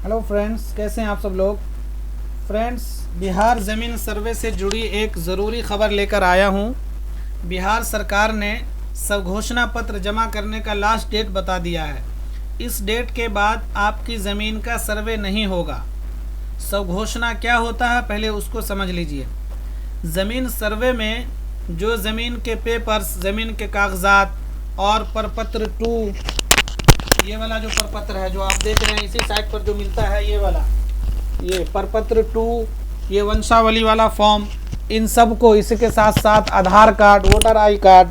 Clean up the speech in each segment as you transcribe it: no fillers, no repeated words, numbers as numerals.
Hello friends, कैसे हैं आप सब लोग। फ्रेंड्स, बिहार ज़मीन सर्वे से जुड़ी एक ज़रूरी ख़बर लेकर आया हूं। बिहार सरकार ने स्वघोषणा पत्र जमा करने का लास्ट डेट बता दिया है। इस डेट के बाद आपकी ज़मीन का सर्वे नहीं होगा। स्वघोषणा क्या होता है पहले उसको समझ लीजिए। ज़मीन सर्वे में जो ज़मीन के पेपर्स, ज़मीन के कागज़ात और परपत्र 2, ये वाला जो परपत्र है जो आप देख रहे हैं इसी साइट पर जो मिलता है, ये वाला, ये परपत्र 2, ये वंशावली वाला फॉर्म, इन सब को इसके साथ साथ आधार कार्ड, वोटर आई कार्ड,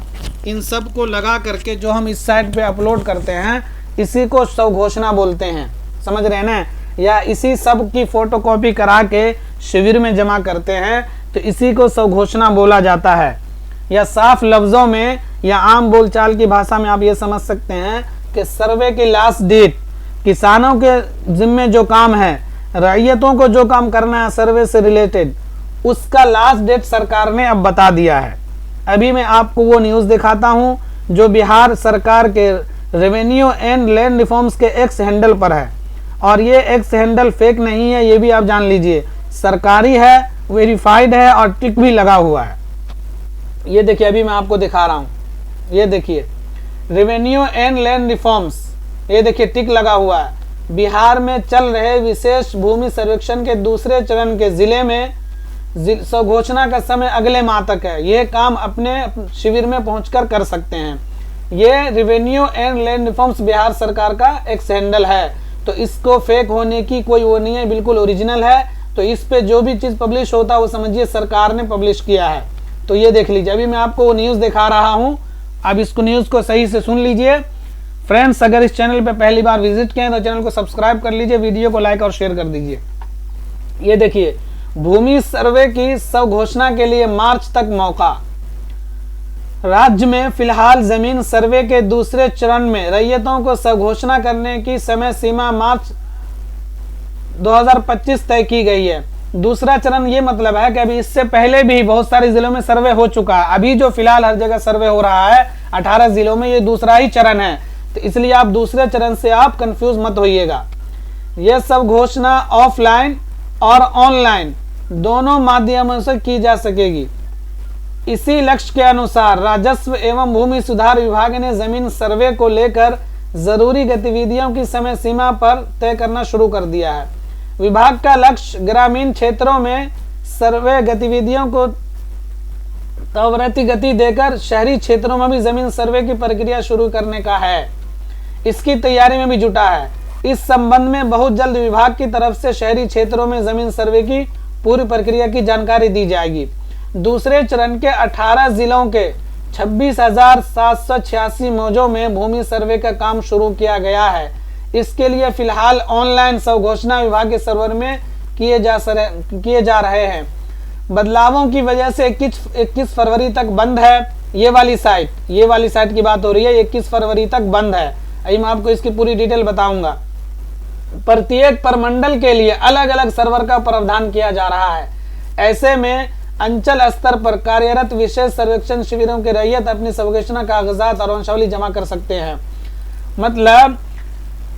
इन सब को लगा करके जो हम इस साइट पे अपलोड करते हैं इसी को स्वघोषणा बोलते हैं। समझ रहे हैं ना। या इसी सब की फ़ोटोकॉपी करा के शिविर में जमा करते हैं तो इसी को स्वघोषणा बोला जाता है। या साफ लफ्ज़ों में या आम बोलचाल की भाषा में आप ये समझ सकते हैं कि सर्वे की लास्ट डेट, किसानों के जिम्मे जो काम है, रैयतों को जो काम करना है सर्वे से रिलेटेड, उसका लास्ट डेट सरकार ने अब बता दिया है। अभी मैं आपको वो न्यूज़ दिखाता हूँ जो बिहार सरकार के रेवेन्यू एंड लैंड रिफॉर्म्स के एक्स हैंडल पर है। और ये एक्स हैंडल फेक नहीं है, ये भी आप जान लीजिए, सरकारी है, वेरीफाइड है और टिक भी लगा हुआ है। ये देखिए, अभी मैं आपको दिखा रहा हूँ, ये देखिए, रेवेन्यू एंड लैंड रिफॉर्म्स, ये देखिए टिक लगा हुआ है। बिहार में चल रहे विशेष भूमि सर्वेक्षण के दूसरे चरण के जिले में स्वघोषणा का समय अगले माह तक है। ये काम अपने शिविर में पहुंचकर कर सकते हैं। ये revenue and land reforms Bihar सरकार का एक्स हैंडल है, तो इसको फेक होने की कोई वो नहीं है, बिल्कुल ओरिजिनल है। तो इस पे जो भी चीज़ पब्लिश होता है वो समझिए सरकार ने पब्लिश किया है। तो ये देख लीजिए, अभी मैं आपको वो न्यूज़ दिखा रहा हूँ, अब इसको न्यूज़ को सही से सुन लीजिए। फ्रेंड्स, अगर इस चैनल पे पहली बार विजिट किए हैं तो चैनल को सब्सक्राइब कर लीजिए, वीडियो को लाइक और शेयर कर दीजिए। ये देखिए, भूमि सर्वे की स्वघोषणा के लिए मार्च तक मौका। राज्य में फिलहाल जमीन सर्वे के दूसरे चरण में रैयतों को स्वघोषणा करने की समय सीमा मार्च 2025 तय की गई है। दूसरा चरण ये मतलब है कि अभी इससे पहले भी बहुत सारे जिलों में सर्वे हो चुका है। अभी जो फिलहाल हर जगह सर्वे हो रहा है 18 जिलों में, ये दूसरा ही चरण है। तो इसलिए आप दूसरे चरण से आप कंफ्यूज मत होइएगा। यह सब घोषणा ऑफलाइन और ऑनलाइन दोनों माध्यमों से की जा सकेगी। इसी लक्ष्य के अनुसार राजस्व एवं भूमि सुधार विभाग ने जमीन सर्वे को लेकर जरूरी गतिविधियों की समय सीमा पर तय करना शुरू कर दिया है। विभाग का लक्ष्य ग्रामीण क्षेत्रों में सर्वे गतिविधियों को त्वरित गति देकर शहरी क्षेत्रों में भी जमीन सर्वे की प्रक्रिया शुरू करने का है। इसकी तैयारी में भी जुटा है। इस संबंध में बहुत जल्द विभाग की तरफ से शहरी क्षेत्रों में जमीन सर्वे की पूरी प्रक्रिया की जानकारी दी जाएगी। दूसरे चरण के 18 जिलों के 26,786 मौजों में भूमि सर्वे का काम शुरू किया गया है। इसके लिए फिलहाल ऑनलाइन स्वघोषणा विभाग के सर्वर में किए जा रहे हैं। बदलावों की वजह से 21 फरवरी तक बंद है। ये वाली साइट की बात हो रही है, 21 फरवरी तक बंद है। अभी मैं आपको इसकी पूरी डिटेल बताऊंगा। प्रत्येक प्रमंडल के लिए अलग अलग सर्वर का प्रावधान किया जा रहा है। ऐसे में अंचल स्तर पर कार्यरत विशेष सर्वेक्षण शिविरों के रैयत अपनी स्वघोषणा कागजात और वंशावली जमा कर सकते हैं। मतलब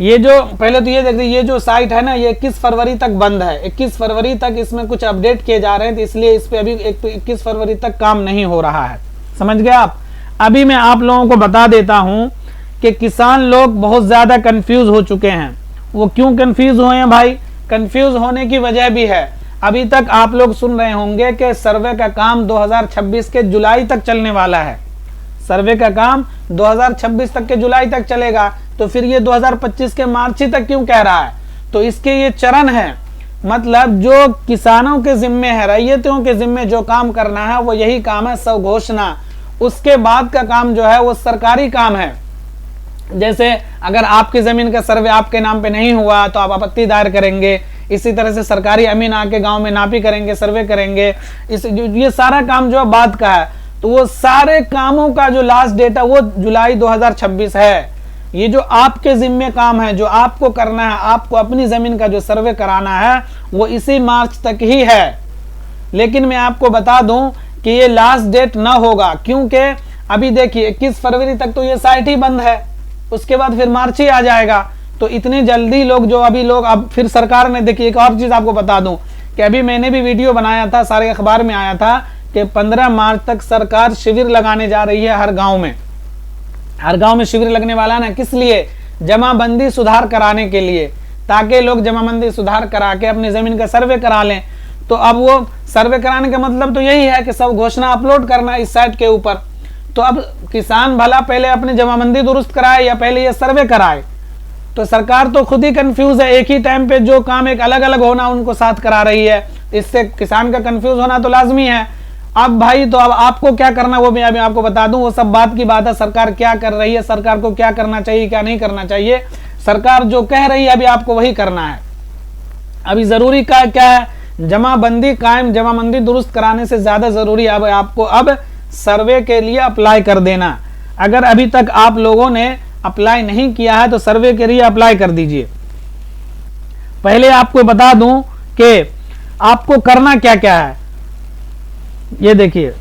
ये जो पहले तो ये देखिए, ये जो साइट है ना, ये 21 फरवरी तक बंद है। 21 फरवरी तक इसमें कुछ अपडेट किए जा रहे हैं, तो इसलिए इस पे अभी 21 फरवरी तक काम नहीं हो रहा है। समझ गए आप। अभी मैं आप लोगों को बता देता हूं कि किसान लोग बहुत ज़्यादा कंफ्यूज हो चुके हैं। वो क्यों कंफ्यूज हुए हैं भाई? कंफ्यूज होने की वजह भी है। अभी तक आप लोग सुन रहे होंगे कि सर्वे का काम 2026 के जुलाई तक चलने वाला है। सर्वे का काम 2026 तक के जुलाई तक चलेगा, तो फिर ये 2025 के मार्च ही तक क्यों कह रहा है? तो इसके ये चरण है। मतलब जो किसानों के जिम्मे है, रैयतों के जिम्मे जो काम करना है वो यही काम है, स्वघोषणा। उसके बाद का काम जो है वो सरकारी काम है। जैसे अगर आपकी जमीन का सर्वे आपके नाम पे नहीं हुआ तो आप आपत्ति दायर करेंगे। इसी तरह से सरकारी अमीन आके गांव में नापी करेंगे, सर्वे करेंगे। ये सारा काम जो बाद का है, तो वो सारे कामों का जो लास्ट डेट है वो जुलाई 2026 है। ये जो आपके जिम्मे काम है, जो आपको करना है, आपको अपनी जमीन का जो सर्वे कराना है, वो इसी मार्च तक ही है। लेकिन मैं आपको बता दूं कि ये लास्ट डेट ना होगा, क्योंकि अभी देखिए 21 फरवरी तक तो ये साइट ही बंद है। उसके बाद फिर मार्च ही आ जाएगा। तो इतनी जल्दी लोग जो अभी लोग अब फिर सरकार ने, देखिए एक और चीज़ आपको बता दूं कि अभी मैंने भी वीडियो बनाया था, सारे अखबार में आया था कि 15 मार्च तक सरकार शिविर लगाने जा रही है हर गांव में। हर गांव में शिविर लगने वाला है ना, किस लिए? जमाबंदी सुधार कराने के लिए, ताकि लोग जमाबंदी सुधार करा के अपनी जमीन का सर्वे करा लें। तो अब वो सर्वे कराने का मतलब तो यही है कि सब घोषणा अपलोड करना इस साइट के ऊपर। तो अब किसान भला पहले अपनी जमाबंदी दुरुस्त कराए या पहले ये सर्वे कराए? तो सरकार तो खुद ही कंफ्यूज है, एक ही टाइम पे जो काम एक अलग अलग होना उनको साथ करा रही है, इससे किसान का कंफ्यूज होना तो लाजमी है। अब भाई तो अब आपको क्या करना वो मैं अभी आपको बता दूं, वो सब बात की बात है, सरकार क्या कर रही है, सरकार को क्या करना चाहिए क्या नहीं करना चाहिए। सरकार जो कह रही है अभी आपको वही करना है। अभी जरूरी का क्या है? जमाबंदी कायम, जमाबंदी दुरुस्त कराने से ज्यादा जरूरी है अब आपको अब सर्वे के लिए अप्लाई कर देना। अगर अभी तक आप लोगों ने अप्लाई नहीं किया है तो सर्वे के लिए अप्लाई कर दीजिए। पहले आपको बता दूं कि आपको करना क्या क्या है। ये देखिए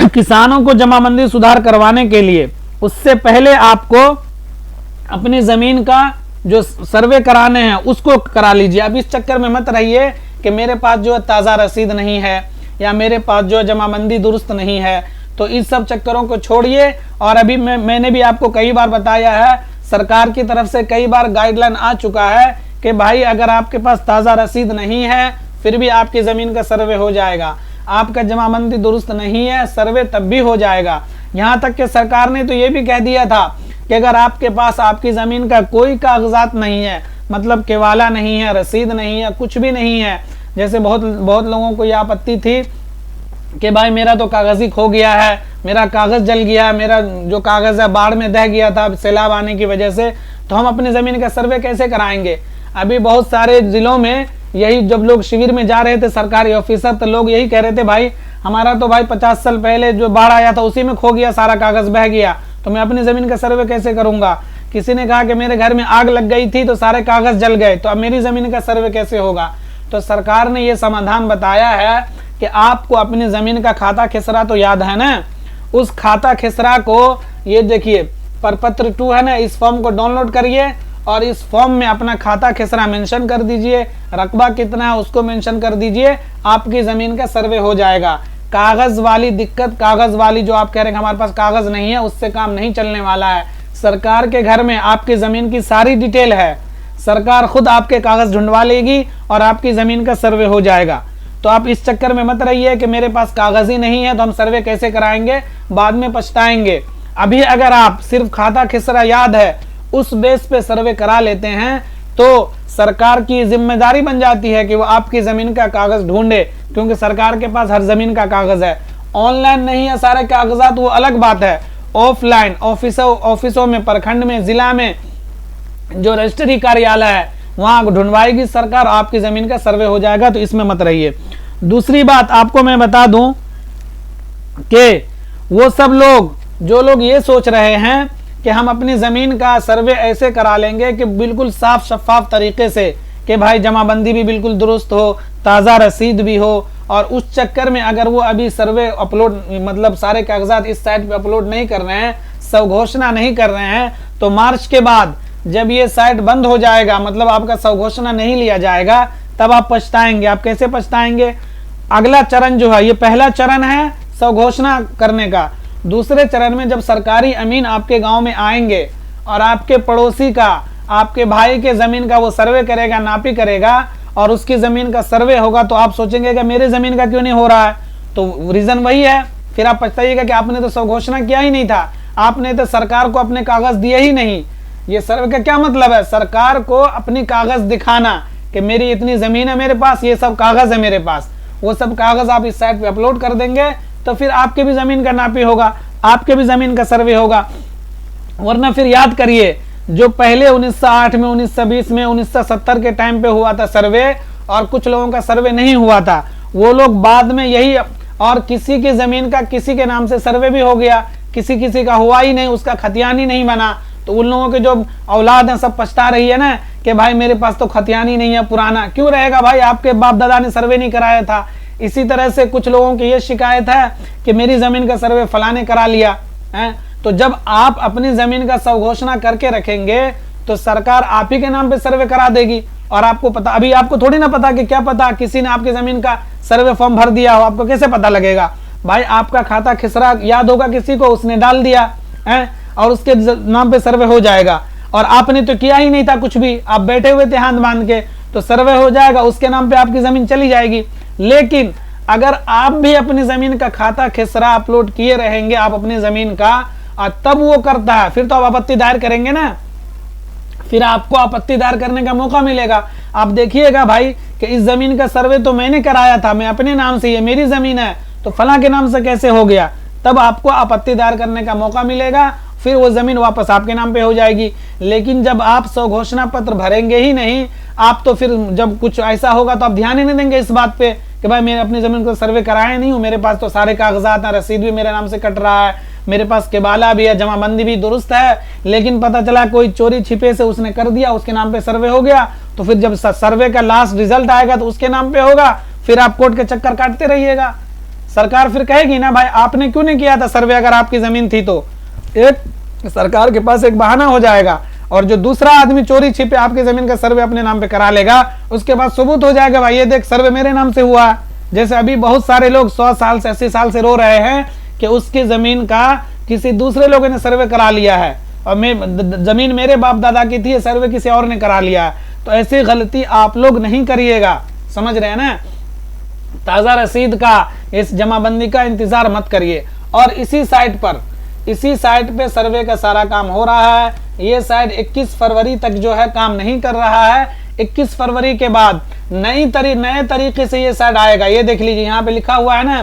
किसानों को जमाबंदी सुधार करवाने के लिए उससे पहले आपको अपनी जमीन का जो सर्वे कराने हैं उसको करा लीजिए। अब इस चक्कर में मत रहिए कि मेरे पास जो ताज़ा रसीद नहीं है या मेरे पास जो जमाबंदी दुरुस्त नहीं है, तो इस सब चक्करों को छोड़िए। और अभी मैंने भी आपको कई बार बताया है, सरकार की तरफ से कई बार गाइडलाइन आ चुका है कि भाई अगर आपके पास ताज़ा रसीद नहीं है फिर भी आपकी ज़मीन का सर्वे हो जाएगा, आपका जमाबंदी दुरुस्त नहीं है सर्वे तब भी हो जाएगा। यहाँ तक कि सरकार ने तो ये भी कह दिया था कि अगर आपके पास आपकी ज़मीन का कोई कागजात नहीं है, मतलब केवाला नहीं है, रसीद नहीं है, कुछ भी नहीं है, जैसे बहुत लोगों को ये आपत्ति थी कि भाई मेरा तो कागज़ ही खो गया है, मेरा कागज़ जल गया है, मेरा जो कागज़ है बाढ़ में दह गया था सैलाब आने की वजह से, तो हम अपनी ज़मीन का सर्वे कैसे कराएंगे। अभी बहुत सारे ज़िलों में यही जब लोग शिविर में जा रहे थे सरकारी ऑफिसर, तो लोग यही कह रहे थे भाई हमारा तो भाई 50 साल पहले जो बाढ़ आया था उसी में खो गया, सारा कागज़ बह गया, तो मैं अपनी ज़मीन का सर्वे कैसे करूँगा। किसी ने कहा कि मेरे घर में आग लग गई थी तो सारे कागज़ जल गए, तो अब मेरी ज़मीन का सर्वे कैसे होगा। तो सरकार ने ये समाधान बताया है कि आपको अपनी ज़मीन का खाता खसरा तो याद है ना, उस खाता खसरा को ये देखिए प्रपत्र 2 है ना, इस फॉर्म को डाउनलोड करिए और इस फॉर्म में अपना खाता खसरा मेंशन कर दीजिए, रकबा कितना है उसको मेंशन कर दीजिए, आपकी ज़मीन का सर्वे हो जाएगा। कागज़ वाली दिक्कत, कागज़ वाली जो आप कह रहे हैं हमारे पास कागज़ नहीं है, उससे काम नहीं चलने वाला है। सरकार के घर में आपकी ज़मीन की सारी डिटेल है, सरकार खुद आपके कागज़ ढूंढवा लेगी और आपकी ज़मीन का सर्वे हो जाएगा। तो आप इस चक्कर में मत रहिए कि मेरे पास कागज़ ही नहीं है तो हम सर्वे कैसे कराएंगे, बाद में पछताएंगे। अभी अगर आप सिर्फ खाता खसरा याद है उस बेस पे सर्वे करा लेते हैं तो सरकार की जिम्मेदारी बन जाती है कि वो आपकी ज़मीन का कागज़ ढूंढे, क्योंकि सरकार के पास हर ज़मीन का कागज़ है। ऑनलाइन नहीं है सारे कागजात वो अलग बात है, ऑफलाइन ऑफिसों में, प्रखंड में, ज़िला में जो रजिस्ट्री कार्यालय है वहाँ ढूंढवाएगी सरकार, आपकी ज़मीन का सर्वे हो जाएगा, तो इसमें मत रहिए। दूसरी बात आपको मैं बता दूं कि वो सब लोग जो लोग ये सोच रहे हैं कि हम अपनी ज़मीन का सर्वे ऐसे करा लेंगे कि बिल्कुल साफ शफाफ तरीके से, कि भाई जमाबंदी भी बिल्कुल दुरुस्त हो, ताज़ा रसीद भी हो, और उस चक्कर में अगर वो अभी सर्वे अपलोड मतलब सारे कागजात इस साइट पे अपलोड नहीं कर रहे हैं, सब घोषणा नहीं कर रहे हैं, तो मार्च के बाद जब ये साइट बंद हो जाएगा, मतलब आपका सब घोषणा नहीं लिया जाएगा, तब आप पछताएंगे। आप कैसे पछताएंगे? अगला चरण जो है, ये पहला चरण है सब घोषणा करने का। दूसरे चरण में जब सरकारी अमीन आपके गांव में आएंगे और आपके पड़ोसी का, आपके भाई के ज़मीन का वो सर्वे करेगा, नापी करेगा और उसकी ज़मीन का सर्वे होगा, तो आप सोचेंगे कि मेरे ज़मीन का क्यों नहीं हो रहा है। तो रीज़न वही है, फिर आप पछताइएगा कि आपने तो सब घोषणा किया ही नहीं था, आपने तो सरकार को अपने कागज़ दिए ही नहीं। ये सर्वे का क्या मतलब है? सरकार को अपनी कागज़ दिखाना कि मेरी इतनी ज़मीन है मेरे पास, ये सब कागज़ है मेरे पास। वो सब कागज़ आप इस साइट पे अपलोड कर देंगे तो फिर आपके भी ज़मीन का नापी होगा, आपके भी ज़मीन का सर्वे होगा। वरना फिर याद करिए जो पहले 1908 में, 1920 में, 1970 के टाइम पे हुआ था सर्वे, और कुछ लोगों का सर्वे नहीं हुआ था, वो लोग बाद में यही, और किसी की ज़मीन का किसी के नाम से सर्वे भी हो गया, किसी का हुआ ही नहीं, उसका खतियान ही नहीं बना, तो उन लोगों के जो औलाद हैं सब पछता रही है ना कि भाई मेरे पास तो खतियान ही नहीं है, पुराना क्यों रहेगा भाई, आपके बाप दादा ने सर्वे नहीं कराया था। इसी तरह से कुछ लोगों की ये शिकायत है कि मेरी ज़मीन का सर्वे फलाने करा लिया है। तो जब आप अपनी ज़मीन का सब घोषणा करके रखेंगे तो सरकार आप ही के नाम पे सर्वे करा देगी। और आपको पता, अभी आपको थोड़ी ना पता कि क्या पता किसी ने आपकी जमीन का सर्वे फॉर्म भर दिया हो, आपको कैसे पता लगेगा भाई? आपका खाता खिसरा याद होगा किसी को, उसने डाल दिया है और उसके नाम पे सर्वे हो जाएगा, और आपने तो किया ही नहीं था कुछ भी, आप बैठे हुए थे हाथ बांध के, तो सर्वे हो जाएगा, उसके नाम पे आपकी जमीन चली जाएगी। लेकिन अगर आप भी अपनी जमीन का खाता खिसरा अपलोड किए रहेंगे आप अपनी जमीन का, तब वो करता है, फिर तो आप आपत्ति दायर करेंगे ना, फिर आपको आपत्ति दायर करने का मौका मिलेगा। आप देखिएगा भाई कि इस जमीन का सर्वे तो मैंने कराया था, मैं अपने नाम से, ये मेरी जमीन है, तो फलां के नाम से कैसे हो गया? तब आपको आपत्ति दायर करने का मौका मिलेगा, फिर वो जमीन वापस आपके नाम पे हो जाएगी। लेकिन जब आप स्वघोषणा पत्र भरेंगे ही नहीं, आप तो फिर जब कुछ ऐसा होगा तो आप ध्यान ही नहीं देंगे इस बात पे कि भाई मैंने अपनी जमीन को सर्वे कराया नहीं हूँ, मेरे पास तो सारे कागजात हैं, रसीद भी मेरे नाम से कट रहा है, मेरे पास केबाला भी है, जमाबंदी भी दुरुस्त है, लेकिन पता चला कोई चोरी छिपे से उसने कर दिया, उसके नाम पे सर्वे हो गया। तो फिर जब सर्वे का लास्ट रिजल्ट आएगा तो उसके नाम पे होगा, फिर आप कोर्ट के चक्कर काटते रहिएगा। सरकार फिर कहेगी ना भाई आपने क्यों नहीं किया था सर्वे, अगर आपकी जमीन थी तो। एक सरकार के पास एक बहाना हो जाएगा, और जो दूसरा आदमी चोरी छिपे आपकी जमीन का सर्वे अपने नाम पे करा लेगा, उसके बाद सबूत हो जाएगा भाई ये देख सर्वे मेरे नाम से हुआ। जैसे अभी बहुत सारे लोग 100 साल से 80 साल से रो रहे हैं कि उसकी जमीन का किसी दूसरे लोगों ने सर्वे करा लिया है, और मैं जमीन मेरे बाप दादा की थी, सर्वे किसी और ने करा लिया है। तो ऐसी गलती आप लोग नहीं करिएगा, समझ रहे हैं ना? ताजा रसीद का, इस जमाबंदी का इंतजार मत करिए। और इसी साइट पे सर्वे का सारा काम हो रहा है। ये साइट 21 फरवरी तक जो है काम नहीं कर रहा है। 21 फरवरी के बाद नए तरीके से ये साइट आएगा। ये देख लीजिए यहाँ पे लिखा हुआ है ना,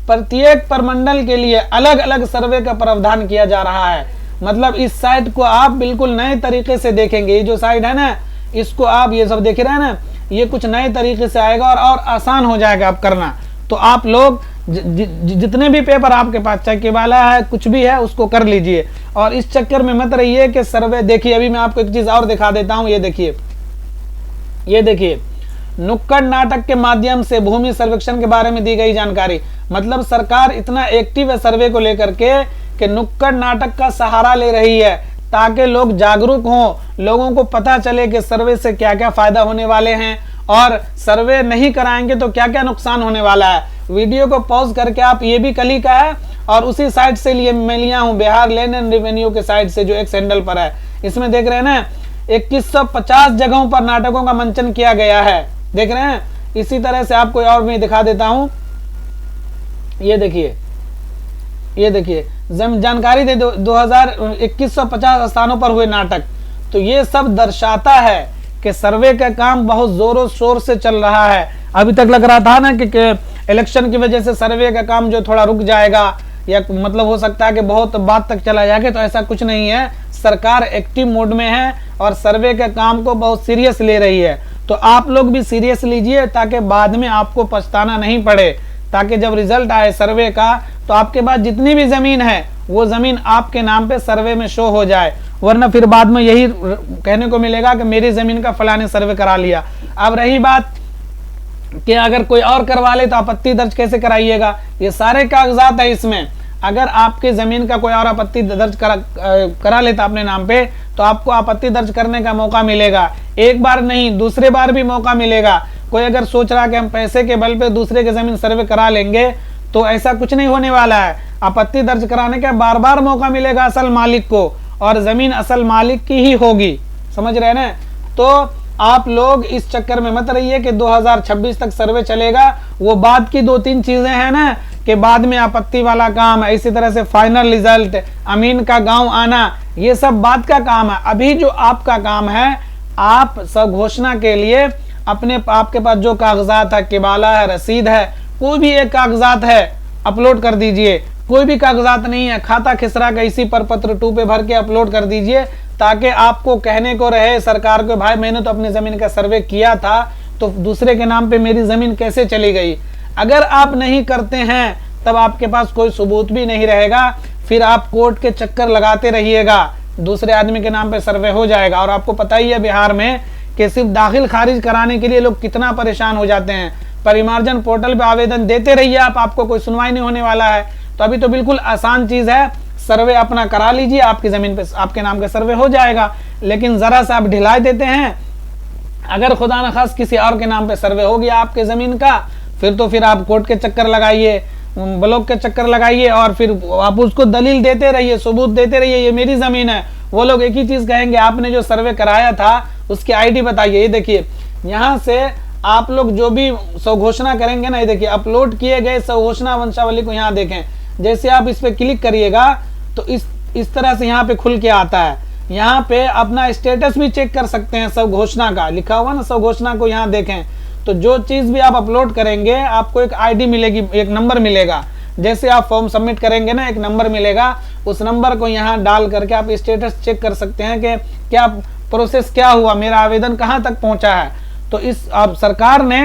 प्रत्येक प्रमंडल के लिए अलग अलग सर्वे का प्रावधान किया जा रहा है। मतलब इस साइट को आप बिल्कुल नए तरीके से देखेंगे। ये जो साइट है ना, इसको आप ये सब देख रहे हैं ना, ये कुछ नए तरीके से आएगा और आसान हो जाएगा आप करना। तो आप लोग जितने भी पेपर आपके पास, चाहे केबाला है कुछ भी है, उसको कर लीजिए। और इस चक्कर में मत रहिए कि सर्वे, देखिए अभी मैं आपको एक चीज और दिखा देता हूं। ये देखिए नुक्कड़ नाटक के माध्यम से भूमि सर्वेक्षण के बारे में दी गई जानकारी। मतलब सरकार इतना एक्टिव है सर्वे को लेकर के कि नुक्कड़ नाटक का सहारा ले रही है, ताकि लोग जागरूक हों, लोगों को पता चले कि सर्वे से क्या क्या फायदा होने वाले हैं, और सर्वे नहीं कराएंगे तो क्या क्या नुकसान होने वाला है। वीडियो को पॉज करके आप, ये भी कल ही का है और उसी साइट से लिए मैं लिया हूँ, बिहार लैंड एंड रेवेन्यू के साइट से, जो एक हैंडल पर है। इसमें देख रहे हैं ना 2150 जगहों पर नाटकों का मंचन किया गया है, देख रहे हैं। इसी तरह से आपको और मैं दिखा देता हूं। ये देखिए जानकारी दे 2150 स्थानों पर हुए नाटक। तो ये सब दर्शाता है कि सर्वे का काम बहुत जोरों शोर से चल रहा है। अभी तक लग रहा था ना कि इलेक्शन की वजह से सर्वे का काम जो थोड़ा रुक जाएगा, या मतलब हो सकता है कि बहुत बाद तक चला जाएगा, तो ऐसा कुछ नहीं है। सरकार एक्टिव मोड में है और सर्वे के काम को बहुत सीरियस ले रही है। तो आप लोग भी सीरियस लीजिए, ताकि बाद में आपको पछताना नहीं पड़े, ताकि जब रिजल्ट आए सर्वे का तो आपके पास जितनी भी जमीन है वो जमीन आपके नाम पे सर्वे में शो हो जाए। वरना फिर बाद में यही कहने को मिलेगा कि मेरी जमीन का फलाने सर्वे करा लिया। अब रही बात कि अगर कोई और करवा ले तो आपत्ति दर्ज कैसे कराइएगा, ये सारे कागजात है इसमें। अगर आपकी जमीन का कोई और आपत्ति दर्ज करा लेता अपने नाम पे, तो आपको आपत्ति दर्ज करने का मौका मिलेगा। एक बार नहीं, दूसरे बार भी मौका मिलेगा। कोई अगर सोच रहा कि हम पैसे के बल पे दूसरे के जमीन सर्वे करा लेंगे, तो ऐसा कुछ नहीं होने वाला है। आपत्ति दर्ज कराने का बार बार मौका मिलेगा असल मालिक को, और जमीन असल मालिक की ही होगी, समझ रहे हैं ना। तो आप लोग इस चक्कर में मत रहिए कि 2026 तक सर्वे चलेगा। वो बाद की 2-3 चीजें हैं ना, कि बाद में आपत्ति वाला काम है, इसी तरह से फाइनल रिजल्ट, अमीन का गांव आना, ये सब बात का काम है। अभी जो आपका काम है, आप स्वघोषणा के लिए आपके पास जो कागजात है, केबाला है, रसीद है, कोई भी एक कागजात है अपलोड कर दीजिए। कोई भी कागजात नहीं है, खाता खिसरा का इसी पर पत्र 2 पे भर के अपलोड कर दीजिए, ताकि आपको कहने को रहे सरकार को, भाई मैंने तो अपनी जमीन का सर्वे किया था, तो दूसरे के नाम पे मेरी जमीन कैसे चली गई। अगर आप नहीं करते हैं तब आपके पास कोई सबूत भी नहीं रहेगा, फिर आप कोर्ट के चक्कर लगाते रहिएगा, दूसरे आदमी के नाम पे सर्वे हो जाएगा। और आपको पता ही है बिहार में कि सिर्फ दाखिल खारिज कराने के लिए लोग कितना परेशान हो जाते हैं। परिमार्जन पोर्टल पे आवेदन देते रहिए आप, आपको कोई सुनवाई नहीं होने वाला है। तो अभी तो बिल्कुल आसान चीज है, सर्वे अपना करा लीजिए, आपकी ज़मीन पे आपके नाम का सर्वे हो जाएगा। लेकिन ज़रा सा आप ढिलाई देते हैं, अगर खुदा न खास किसी और के नाम पे सर्वे हो गया आपके ज़मीन का, फिर आप कोर्ट के चक्कर लगाइए, ब्लॉक के चक्कर लगाइए, और फिर आप उसको दलील देते रहिए, सबूत देते रहिए ये मेरी ज़मीन है। वो लोग एक ही चीज़ कहेंगे, आपने जो सर्वे कराया था उसकी आईडी बताइए। ये देखिए, यहाँ से आप लोग जो भी स्वघोषणा करेंगे ना, ये देखिए अपलोड किए गए स्वघोषणा वंशावली को यहाँ देखें। जैसे आप इस पर क्लिक करिएगा तो इस तरह से यहाँ पे खुल के आता है। यहाँ पे अपना स्टेटस भी चेक कर सकते हैं, स्वघोषणा का लिखा हुआ ना, स्वघोषणा को यहाँ देखें तो जो चीज़ भी आप अपलोड करेंगे आपको एक आईडी मिलेगी, एक नंबर मिलेगा। जैसे आप फॉर्म सबमिट करेंगे ना, एक नंबर मिलेगा, उस नंबर को यहाँ डाल करके आप स्टेटस चेक कर सकते हैं कि क्या प्रोसेस क्या हुआ, मेरा आवेदन कहाँ तक पहुँचा है। तो इस अब सरकार ने,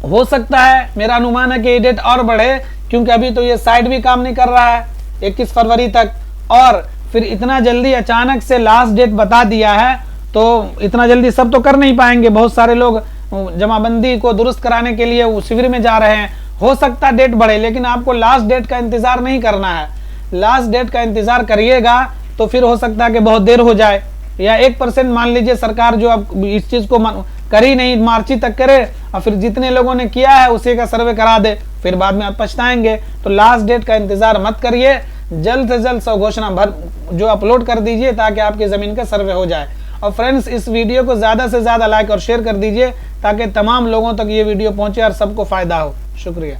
हो सकता है मेरा अनुमान है कि ये डेट और बढ़े, क्योंकि अभी तो ये साइट भी काम नहीं कर रहा है 21 फरवरी तक, और फिर इतना जल्दी अचानक से लास्ट डेट बता दिया है, तो इतना जल्दी सब तो कर नहीं पाएंगे। बहुत सारे लोग जमाबंदी को दुरुस्त कराने के लिए वो शिविर में जा रहे हैं, हो सकता है डेट बढ़े, लेकिन आपको लास्ट डेट का इंतजार नहीं करना है। लास्ट डेट का इंतजार करिएगा तो फिर हो सकता है कि बहुत देर हो जाए, या 1% मान लीजिए सरकार जो अब इस चीज़ को करी नहीं, मार्च तक करे, और फिर जितने लोगों ने किया है उसी का सर्वे करा दे, फिर बाद में आप पछताएंगे। तो लास्ट डेट का इंतजार मत करिए, जल्द से जल्द स्वघोषणा भर जो अपलोड कर दीजिए ताकि आपकी ज़मीन का सर्वे हो जाए। और फ्रेंड्स, इस वीडियो को ज़्यादा से ज़्यादा लाइक और शेयर कर दीजिए ताकि तमाम लोगों तक ये वीडियो पहुँचे और सबको फ़ायदा हो। शुक्रिया।